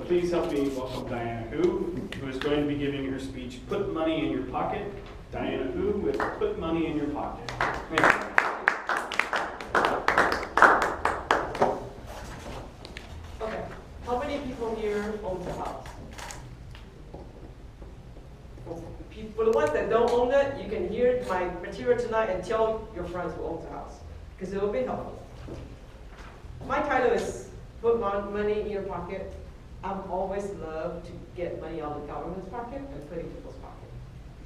Please help me welcome Diana who is going to be giving her speech, Put Money in Your Pocket. Diana who with Put Money in Your Pocket. Thank you. Okay, how many people here own the house? For the ones that don't own it, you can hear my material tonight and tell your friends who own the house, because it will be helpful. My title is Put Money in Your Pocket. I've always loved to get money out of the government's pocket and put it in people's pocket.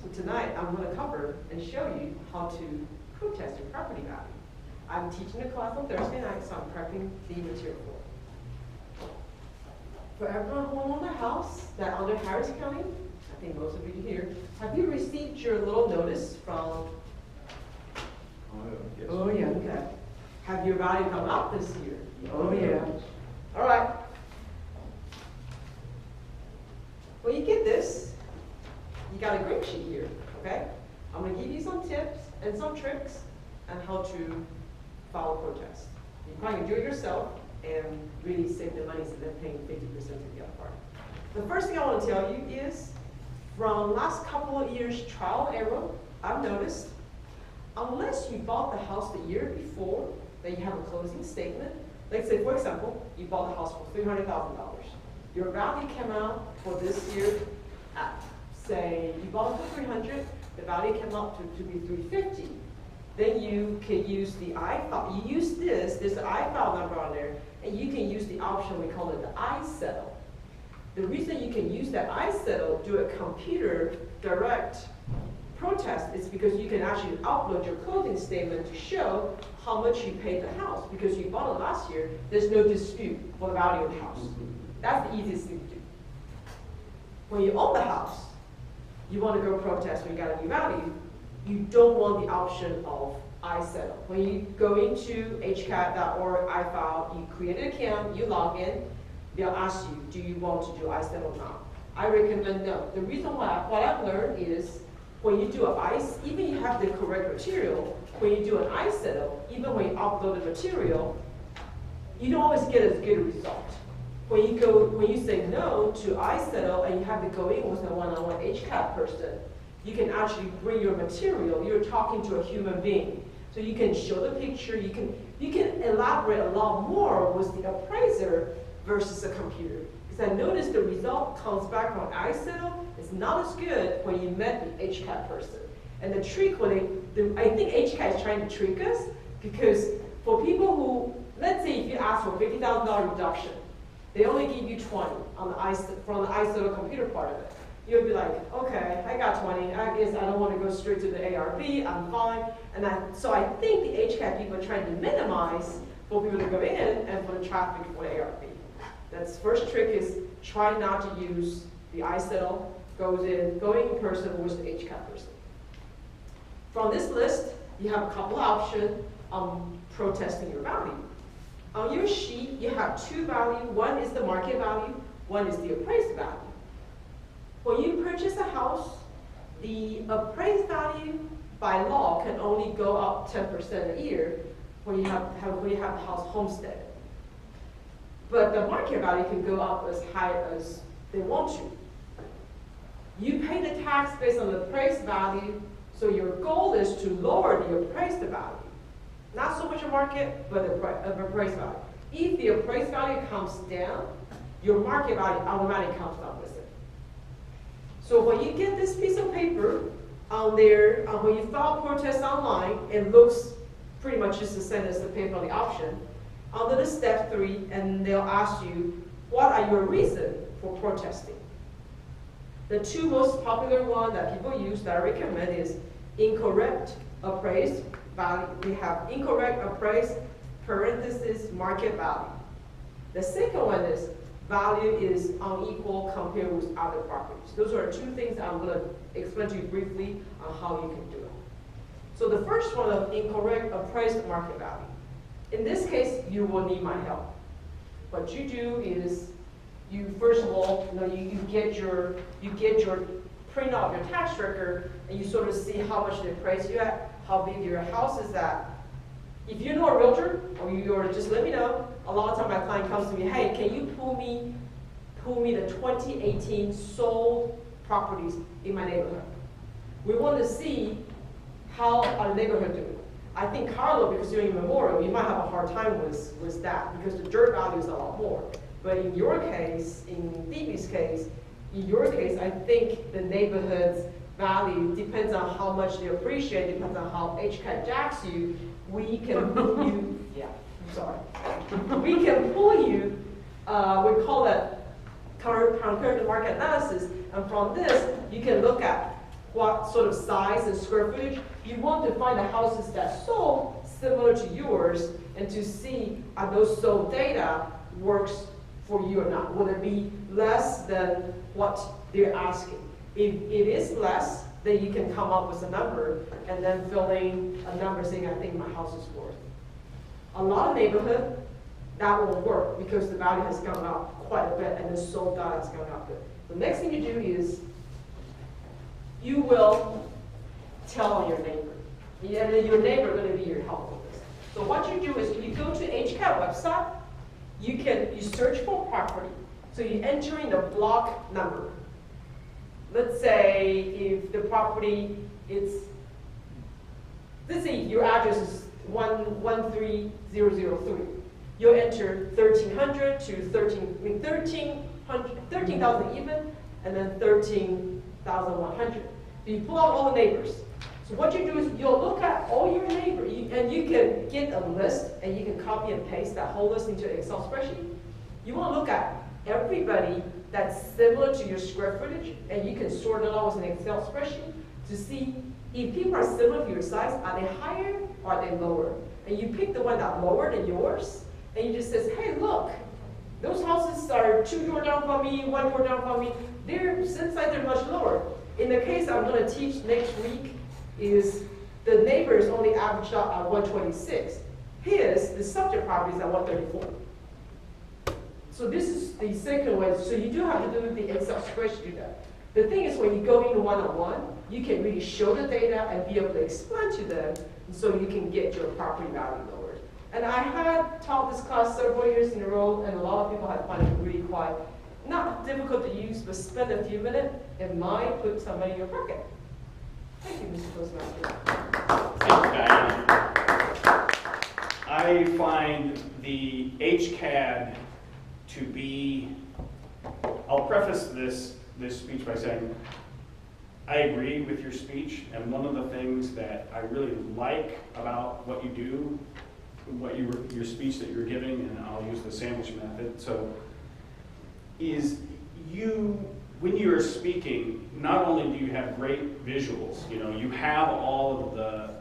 So tonight, I'm going to cover and show you how to protest your property value. I'm teaching a class on Thursday night, so I'm prepping the material for it. For everyone who owns a house that under Harris County, I think most of you here, have you received your little notice from? Yes. Oh yeah, okay. Have your value come up this year? Oh yeah. All right. When you get this, you got a green sheet here, okay? I'm going to give you some tips and some tricks on how to file a protest. You probably do it yourself and really save the money instead of paying 50% to the other party. The first thing I want to tell you is, from last couple of years trial and error, I've noticed, unless you bought the house the year before, that you have a closing statement. Let's say, for example, you bought the house for $300,000. Your value came out for this year at, say, you bought it for $300,000, the value came out to be $350,000. Then you can use the I-file. You use this, there's an I-file number on there, and you can use the option, we call it the I-settle. The reason you can use that I-settle, do a computer direct protest, is because you can actually upload your closing statement to show how much you paid the house. Because you bought it last year, there's no dispute for the value of the house. That's the easiest thing to do. When you own the house, you want to go protest when you got a new value, you don't want the option of I-settle. When you go into hcat.org I-file, you create an account, you log in, they'll ask you, do you want to do I-settle now? I recommend no. The reason why, what I've learned is, when you do even you have the correct material, when you do an I-settle, even when you upload the material, you don't always get as good a result. When you say no to I-settle and you have to go in with a one-on-one HCAT person, you can actually bring your material. You're talking to a human being. So you can show the picture, you can elaborate a lot more with the appraiser versus a computer. Because I noticed the result comes back from I-settle is not as good when you met the HCAT person. And the trick, I think HCAT is trying to trick us, because for people who, let's say if you ask for $50,000 reduction, they only give you 20 on from the I-settle computer part of it. You'll be like, okay, I got 20. I guess I don't want to go straight to the ARB. I'm fine. So I think the HCAT people are trying to minimize for people to go in and for the traffic for the ARB. That's first trick is try not to use the I-settle, going in person with the HCAT person. From this list, you have a couple options on protesting your value. On your sheet, you have two values. One is the market value, one is the appraised value. When you purchase a house, the appraised value by law can only go up 10% a year when you have the house homesteaded. But the market value can go up as high as they want to. You pay the tax based on the appraised value, so your goal is to lower the appraised value. Not so much a market, but the appraised value. If the appraised value comes down, your market value automatically comes down with it. So when you get this piece of paper on there, when you file protest online, it looks pretty much just the same as the paper on the option. Under the step 3, and they'll ask you, what are your reasons for protesting? The two most popular ones that people use that I recommend is incorrect appraised value. We have incorrect appraised, parenthesis, market value. The second one is value is unequal compared with other properties. Those are two things I'm going to explain to you briefly on how you can do it. So the first one of incorrect appraised market value. In this case, you will need my help. What you do is, you first of all, you get your print out your tax record, and you sort of see how much they appraise you at, how big your house is at. If you know a realtor, or just let me know. A lot of times my client comes to me, hey, can you pull me the 2018 sold properties in my neighborhood. We want to see how our neighborhood doing. I think Carlo, because you're in Memorial, you might have a hard time with that because the dirt value is a lot more. But in your case, in Phoebe's case, I think the neighborhood's value depends on how much they appreciate, depends on how HCAT jacks you. We can pull you, yeah, I'm sorry. We can pull you, we call it comparative market analysis, and from this, you can look at what sort of size and square footage. You want to find the houses that sold similar to yours and to see are those sold data works for you or not. Will it be less than what they're asking? If it is less, then you can come up with a number and then fill in a number saying, I think my house is worth. A lot of neighborhood, that won't work because the value has gone up quite a bit and the sold data has gone up a bit. The next thing you do is you will tell your neighbor. And your neighbor is going to be your help with this. So what you do is you go to HCAT website, you search for property. So you enter in the block number. Let's say if the property is, let's say your address is 13003. You'll enter 1300 to 13,000 even, and then 13,100. So you pull out all the neighbors. So what you do is you'll look at all your neighbors, and you can get a list, and you can copy and paste that whole list into an Excel spreadsheet. You want to look at everybody that's similar to your square footage, and you can sort it all with an Excel spreadsheet to see if people are similar to your size, are they higher or are they lower? And you pick the one that's lower than yours, and you just says, hey, look, those houses are 2 doors down from me, 1 door down from me. Since they're much lower. In the case I'm going to teach next week, is the neighbors only averaged out at 126. The subject property is at 134. So this is the second way. So you do have to do the Excel spreadsheet to do that. The thing is, when you go in one-on-one, you can really show the data and be able to explain to them so you can get your property value lowered. And I had taught this class several years in a row, and a lot of people have found it really quite not difficult to use, but spend a few minutes and might put some money in your pocket. Thank you, Mr. Toastmaster. Thank you, Diana. I find the HCAD to be, I'll preface this speech by saying, I agree with your speech, and one of the things that I really like about what you do, your speech that you're giving, and I'll use the sandwich method, so, is when you're speaking, not only do you have great visuals, you have all of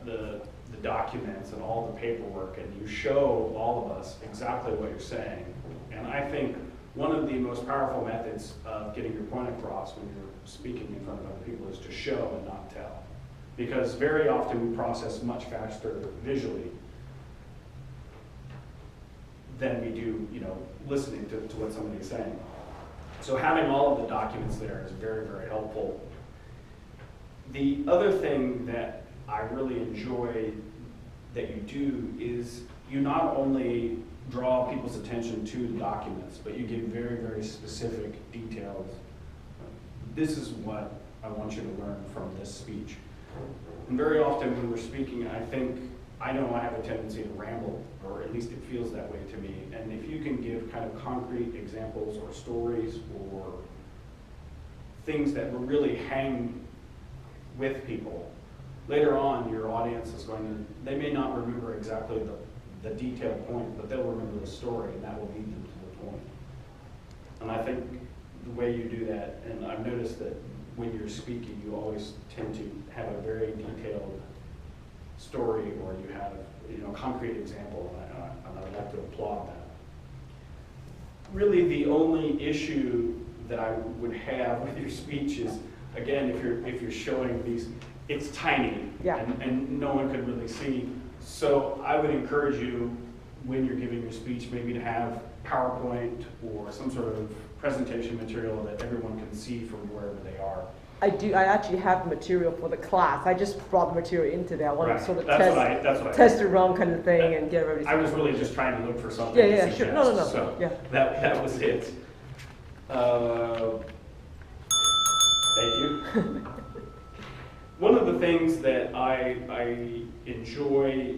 the documents and all the paperwork, and you show all of us exactly what you're saying. And I think one of the most powerful methods of getting your point across when you're speaking in front of other people is to show and not tell. Because very often we process much faster visually than we do, listening to what somebody's saying. So having all of the documents there is very, very helpful. The other thing that I really enjoy that you do is you not only draw people's attention to the documents, but you give very, very specific details. This is what I want you to learn from this speech. And very often when we're speaking, I know I have a tendency to ramble, or at least it feels that way to me. And if you can give kind of concrete examples or stories or things that will really hang with people, later on your audience is they may not remember exactly the detailed point, but they'll remember the story, and that will lead them to the point. And I think the way you do that, and I've noticed that when you're speaking, you always tend to have a very detailed story, or you have a concrete example, and I'd like to applaud that. Really, the only issue that I would have with your speech is, again, if you're showing these, it's tiny, yeah, and no one could really see. So I would encourage you, when you're giving your speech, maybe to have PowerPoint or some sort of presentation material that everyone can see from wherever they are. I actually have material for the class. I just brought the material into there. I want to sort of test it around kind of thing and get everything. I was really just trying to look for something. Yeah, sure. No. So yeah. that was it. Thank you. One of the things that I enjoy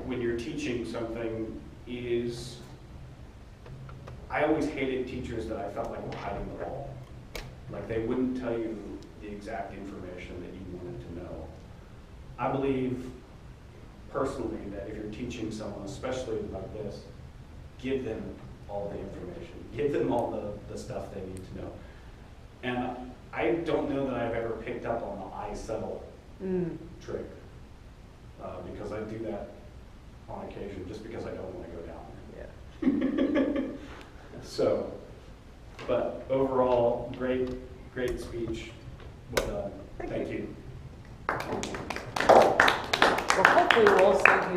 when you're teaching something is, I always hated teachers that I felt like were hiding the ball. Like they wouldn't tell you the exact information that you wanted to know. I believe personally that if you're teaching someone, especially like this, give them all the information. Give them all the stuff they need to know. And I don't know that I've ever picked up on the I settle trick, because I do that on occasion just because I don't want to go down there. Yeah. So, but overall, great speech. Well done. Thank you. Well, hopefully we'll all send you